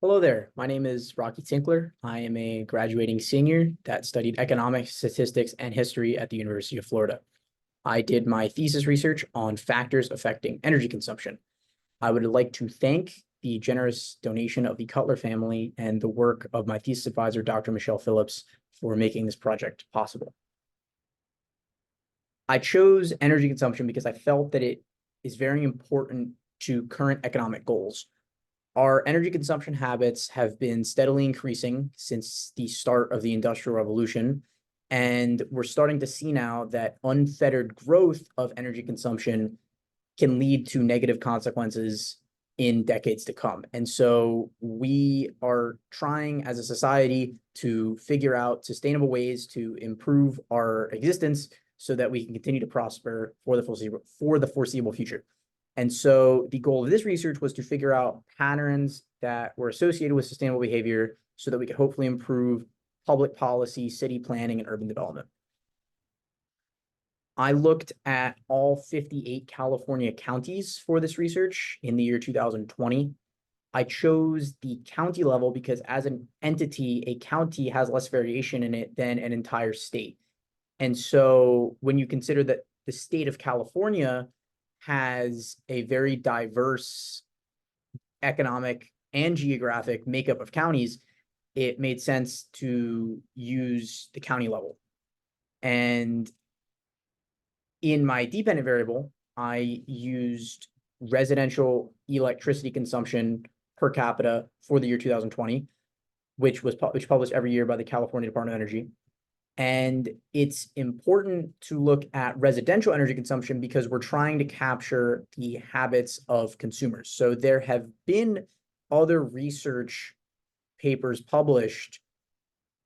Hello there. My name is Rocky Tinkler. I am a graduating senior that studied economics, statistics, and history at the University of Florida. I did my thesis research on factors affecting energy consumption. I would like to thank the generous donation of the Cutler family and the work of my thesis advisor, Dr. Michelle Phillips, for making this project possible. I chose energy consumption because I felt that it is very important to current economic goals. Our energy consumption habits have been steadily increasing since the start of the Industrial Revolution. And we're starting to see now that unfettered growth of energy consumption can lead to negative consequences in decades to come. And so we are trying as a society to figure out sustainable ways to improve our existence so that we can continue to prosper for the foreseeable future. And so the goal of this research was to figure out patterns that were associated with sustainable behavior so that we could hopefully improve public policy, city planning, and urban development. I looked at all 58 California counties for this research in the year 2020. I chose the county level because as an entity, a county has less variation in it than an entire state. And so when you consider that the state of California has a very diverse economic and geographic makeup of counties, it made sense to use the county level. And in my dependent variable, I used residential electricity consumption per capita for the year 2020, which published every year by the California Department of Energy. And it's important to look at residential energy consumption because we're trying to capture the habits of consumers. So there have been other research papers published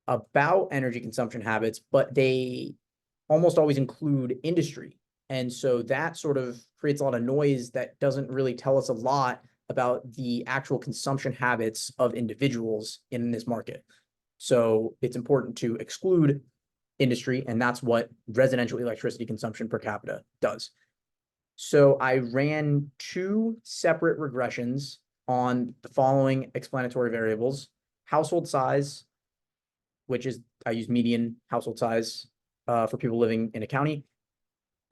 about energy consumption habits, but they almost always include industry. And so that sort of creates a lot of noise that doesn't really tell us a lot about the actual consumption habits of individuals in this market. So it's important to exclude industry, and that's what residential electricity consumption per capita does. So I ran two separate regressions on the following explanatory variables: household size, which is I use median household size for people living in a county,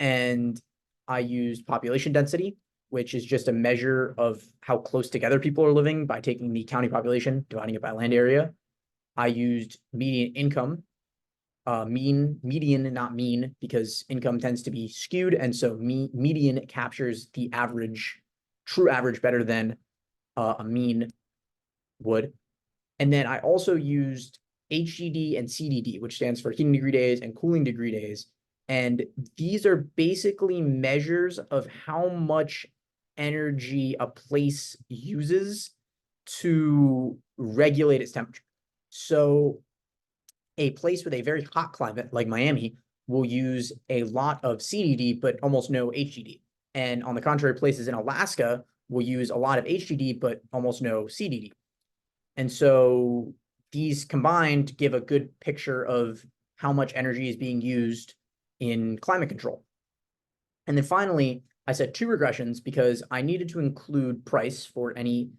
and I used population density, which is just a measure of how close together people are living by taking the county population, dividing it by land area. I used median income, median, not mean, because income tends to be skewed. And so median captures the average, true average better than a mean would. And then I also used HDD and CDD, which stands for heating degree days and cooling degree days. And these are basically measures of how much energy a place uses to regulate its temperature. So a place with a very hot climate like Miami will use a lot of CDD, but almost no HDD. And on the contrary, places in Alaska will use a lot of HDD, but almost no CDD. And so these combined give a good picture of how much energy is being used in climate control. And then finally, I said two regressions because I needed to include price for any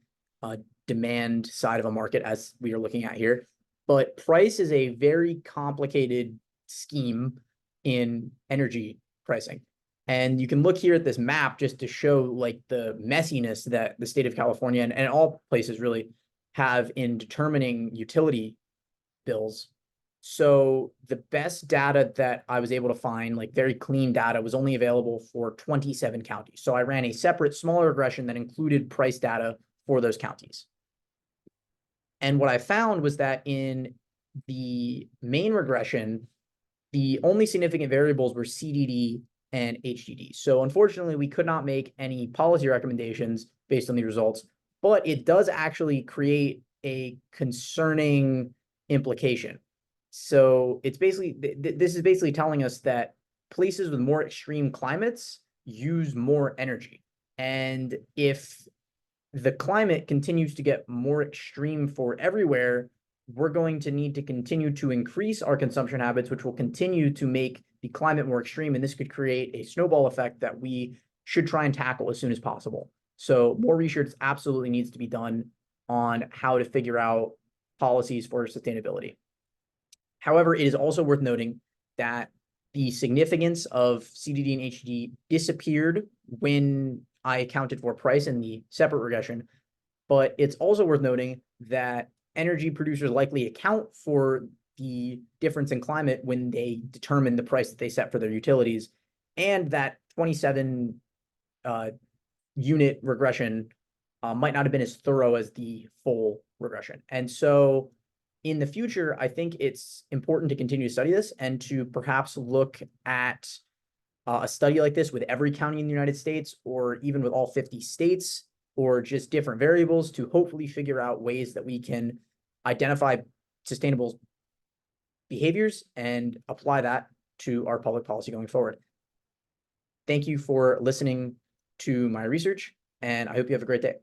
demand side of a market, as we are looking at here. But price is a very complicated scheme in energy pricing. And you can look here at this map just to show like the messiness that the state of California and all places really have in determining utility bills. So the best data that I was able to find, like very clean data, was only available for 27 counties. So I ran a separate smaller regression that included price data for those counties. And what I found was that in the main regression, the only significant variables were CDD and HDD. So unfortunately, we could not make any policy recommendations based on the results, but it does actually create a concerning implication. So it's basically, this is basically telling us that places with more extreme climates use more energy. And if the climate continues to get more extreme for everywhere, we're going to need to continue to increase our consumption habits, which will continue to make the climate more extreme. And this could create a snowball effect that we should try and tackle as soon as possible. So more research absolutely needs to be done on how to figure out policies for sustainability. However, it is also worth noting that the significance of CDD and HDD disappeared when I accounted for price in the separate regression, but it's also worth noting that energy producers likely account for the difference in climate when they determine the price that they set for their utilities, and that 27 unit regression might not have been as thorough as the full regression. And so in the future, I think it's important to continue to study this and to perhaps look at a study like this with every county in the United States, or even with all 50 states, or just different variables, to hopefully figure out ways that we can identify sustainable behaviors and apply that to our public policy going forward. Thank you for listening to my research, and I hope you have a great day.